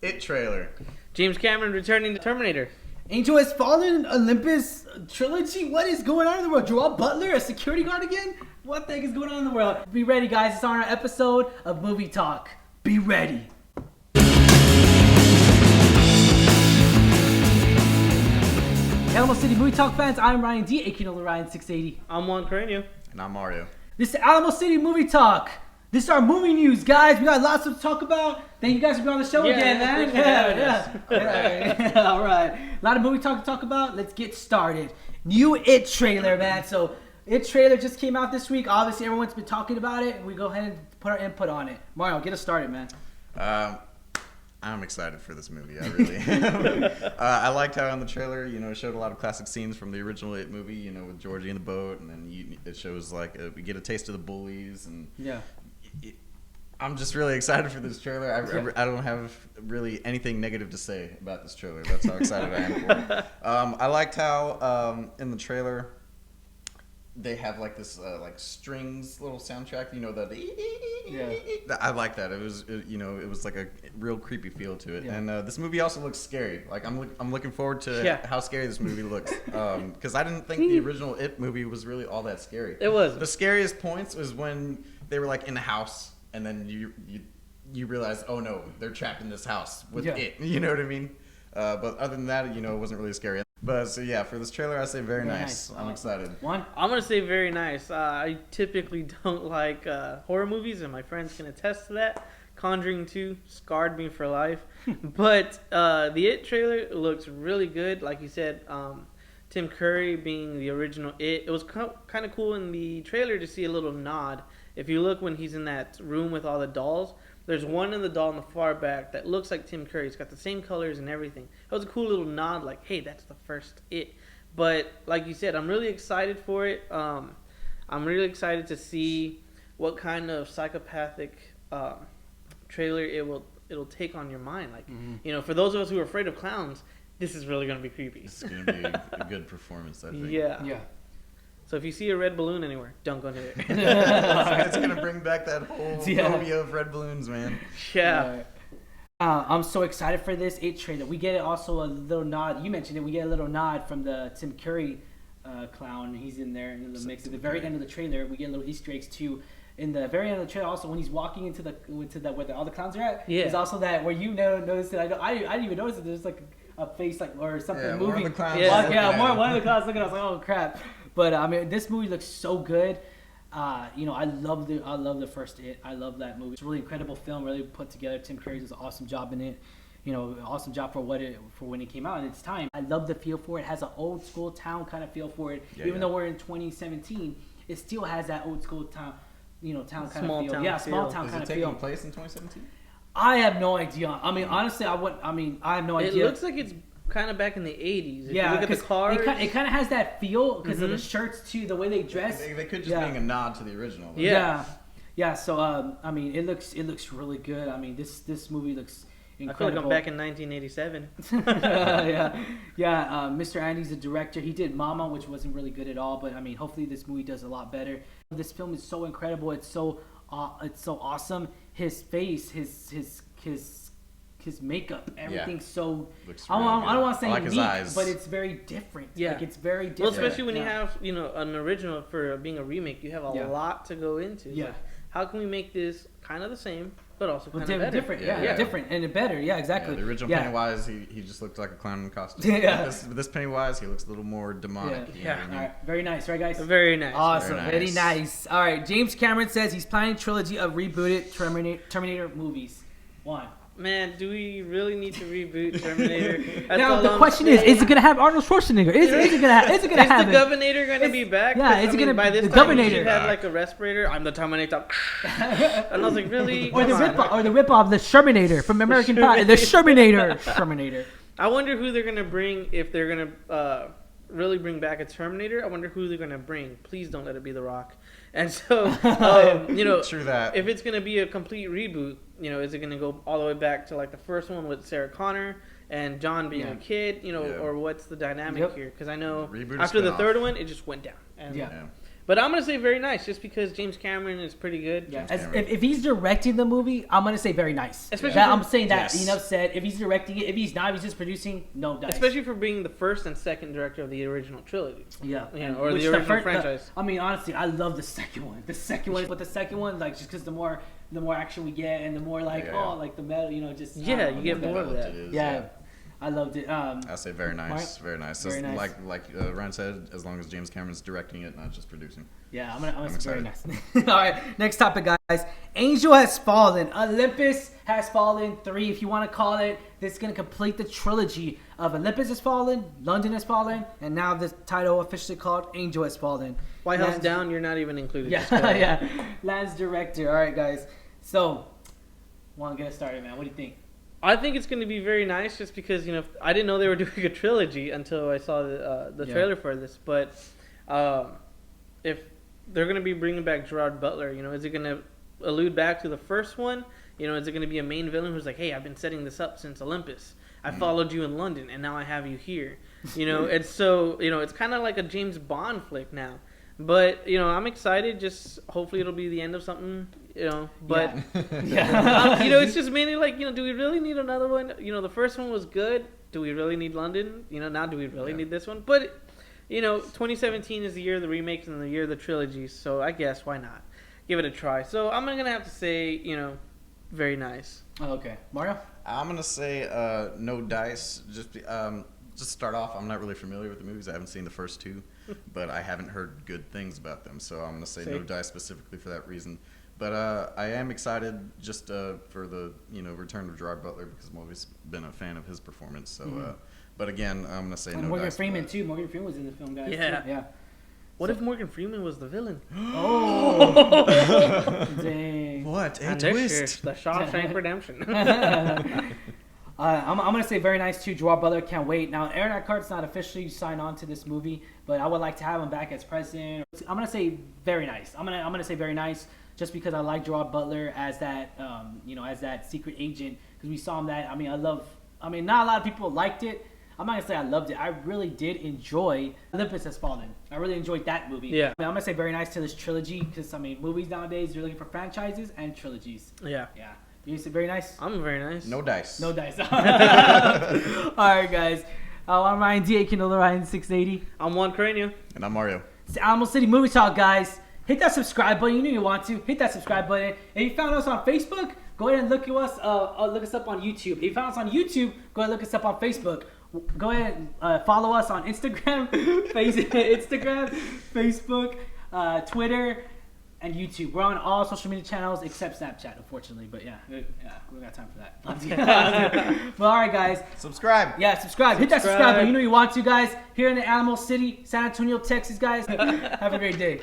It trailer. James Cameron returning to Terminator. Angel Has Fallen, Olympus trilogy. What is going on in the world? Gerard Butler, a security guard again? What the heck is going on in the world? Be ready, guys. It's on our episode of Movie Talk. Be ready. Alamo City Movie Talk fans, I'm Ryan D, aka Ryan680. I'm Juan Carreño. And I'm Mario. This is Alamo City Movie Talk. This is our movie news, guys. We got lots to talk about. Thank you guys for being on the show again, man. Yeah. All right. A lot of movie talk to talk about. Let's get started. New It trailer, man. So, It trailer just came out this week. Obviously, everyone's been talking about it, and we go ahead and put our input on it. Mario, get us started, man. I'm excited for this movie. I really am. I liked how on the trailer, it showed a lot of classic scenes from the original It movie, with Georgie in the boat, and then it shows we get a taste of the bullies, and I'm just really excited for this trailer. I don't have really anything negative to say about this trailer. That's how excited I am for it. I liked how in the trailer they have this strings little soundtrack. I like that. It was like a real creepy feel to it. Yeah. And this movie also looks scary. I'm looking forward to how scary this movie looks. Because I didn't think the original It movie was really all that scary. It was. The scariest points was when they were in a house, and then you realize, oh no, they're trapped in this house with It. You know what I mean? But other than that, it wasn't really scary. But so yeah, for this trailer, I say very nice. I'm excited. I'm gonna say very nice. I typically don't like horror movies, and my friends can attest to that. Conjuring 2 scarred me for life. But the It trailer looks really good. Like you said, Tim Curry being the original It was kind of cool in the trailer to see a little nod. If you look when he's in that room with all the dolls, there's one in the doll in the far back that looks like Tim Curry. It's got the same colors and everything. That was a cool little nod, hey, that's the first It. But like you said, I'm really excited for it. I'm really excited to see what kind of psychopathic trailer it'll take on your mind. For those of us who are afraid of clowns, this is really going to be creepy. It's going to be a good performance, I think. Yeah. So if you see a red balloon anywhere, don't go near it. It's going to bring back that whole phobia of red balloons, man. Yeah. I'm so excited for this It trailer. We get also a little nod. You mentioned it. We get a little nod from the Tim Curry clown. He's in there in the mix. At the very end of the trailer, we get little Easter eggs too. In the very end of the trailer, also when he's walking into the where all the clowns are at, there's also that where noticed it. I didn't even notice it. There's a face or something moving. One of the clowns. One of the clowns looking. I was like, oh crap. But this movie looks so good. I love the first It. I love that movie. It's a really incredible film, really put together. Tim Curry does an awesome job in it. Awesome job for when it came out in its time. I love the feel for it. It has an old school town kind of feel for it. Even though we're in 2017, it still has that old school town, town kind of feel. Yeah, small town kind of feel. Is it taking place in 2017? I have no idea. Honestly, I have no idea. It looks like it's kind of back in the 80s. If you look at the cars, it kind of has that feel because of the shirts too, the way they dress. They could just being a nod to the original. Yeah. So it looks really good. This movie looks incredible. I feel like I'm back in 1987. Mr. Andy's the director. He did Mama, which wasn't really good at all, but hopefully this movie does a lot better. This film is so incredible. It's so awesome. His face, his makeup, everything's so. Looks really I don't want to say like unique, but it's very different. Yeah, it's very different. Well, especially when you have an original for being a remake, you have a lot to go into. Yeah, how can we make this kind of the same, but also kind of better? Different, different and better. Yeah, exactly. The original Pennywise, he just looked like a clown in costume. This Pennywise, he looks a little more demonic. All right, very nice, right, guys? Very nice. Awesome, very nice. All right, James Cameron says he's planning a trilogy of rebooted Terminator movies. Man, do we really need to reboot Terminator? Now the question is it going to have Arnold Schwarzenegger? Is it going to have? Is the Governor going to be back? Yeah, it's going to by this the time Governor he had a respirator. I'm the Terminator. And I was like, really? Or the rip-off, the Shermanator from American Pie. The Shermanator. I wonder who they're going to bring if they're going to really bring back a Terminator. I wonder who they're going to bring. Please don't let it be The Rock. And so, true that. If it's going to be a complete reboot, is it going to go all the way back to the first one with Sarah Connor and John being a kid, or what's the dynamic here? Because I know after the third one, it just went down. And But I'm gonna say very nice, just because James Cameron is pretty good. Yeah, James if he's directing the movie, I'm gonna say very nice. Especially I'm saying that Yes. enough said. If he's directing it, if he's not, if he's just producing, no dice. Especially for being the first and second director of the original trilogy. Yeah, You know, or Which the original franchise. I mean, honestly, I love the second one. But the second one, like, just because the more action we get, and the more like, Yeah. like the metal, just Yeah, you get What more of developed that. it is, yeah. I loved it. I say very nice, Mark? very nice. Very nice. Like Ryan said, as long as James Cameron's directing it, not just producing. Yeah, I'm gonna say very excited. nice. All right, next topic, guys. Angel has fallen. Olympus has fallen 3, if you want to call it. This is gonna complete the trilogy of Olympus has fallen, London has fallen, and now the title officially called Angel has fallen. White House Lance- Down, you're not even included. Yeah, Just go ahead. yeah. Lance director. All right, guys. So, want to get us started, man? What do you think? I think it's going to be very nice, just because I didn't know they were doing a trilogy until I saw the trailer for this. But if they're going to be bringing back Gerard Butler, is it going to allude back to the first one? Is it going to be a main villain who's like, hey, I've been setting this up since Olympus. I followed you in London, and now I have you here. And so it's kind of like a James Bond flick now. But I'm excited. Just hopefully it'll be the end of something. But Yeah. it's just mainly like, do we really need another one? The first one was good. Do we really need London? Now do we really need this one? But 2017 is the year of the remakes and the year of the trilogies. So I guess why not give it a try? So I'm gonna have to say, very nice. Oh, okay, Mario. I'm gonna say no dice. Just start off. I'm not really familiar with the movies. I haven't seen the first 2, but I haven't heard good things about them. So I'm gonna say no dice specifically for that reason. But I am excited just for the return of Gerard Butler, because I've always been a fan of his performance. So, but again, I'm gonna say And no Morgan dice. Freeman too. Morgan Freeman was in the film, guys. Yeah. too. Yeah. What if Morgan Freeman was the villain? Oh. Dang. What a And next year, twist! the Shawshank Redemption. I'm gonna say very nice too. Gerard Butler, can't wait. Now, Aaron Eckhart's not officially signed on to this movie, but I would like to have him back as president. I'm gonna say very nice. I'm gonna say very nice, just because I like Gerard Butler as that as that secret agent, because we saw him that. I mean, not a lot of people liked it. I'm not gonna say I loved it. I really did enjoy Olympus Has Fallen. I really enjoyed that movie. Yeah. I'm gonna say very nice to this trilogy, because movies nowadays, you're looking for franchises and trilogies. Yeah. Yeah. You say very nice. I'm very nice. No dice. No dice. All right, guys. I'm Ryan D. Canola Ryan 680. I'm Juan Carreño. And I'm Mario. It's Alamo City Movie Talk, guys. Hit that subscribe button. You know you want to. Hit that subscribe button. If you found us on Facebook, go ahead and look at us. Look us up on YouTube. If you found us on YouTube, go ahead and look us up on Facebook. Go ahead and follow us on Instagram, Facebook, Twitter, and YouTube. We're on all social media channels except Snapchat, unfortunately. But yeah, we got time for that. But all right, guys. Subscribe. Yeah, subscribe. Hit that subscribe button. You know you want to, guys. Here in the Alamo City, San Antonio, Texas, guys. Have a great day.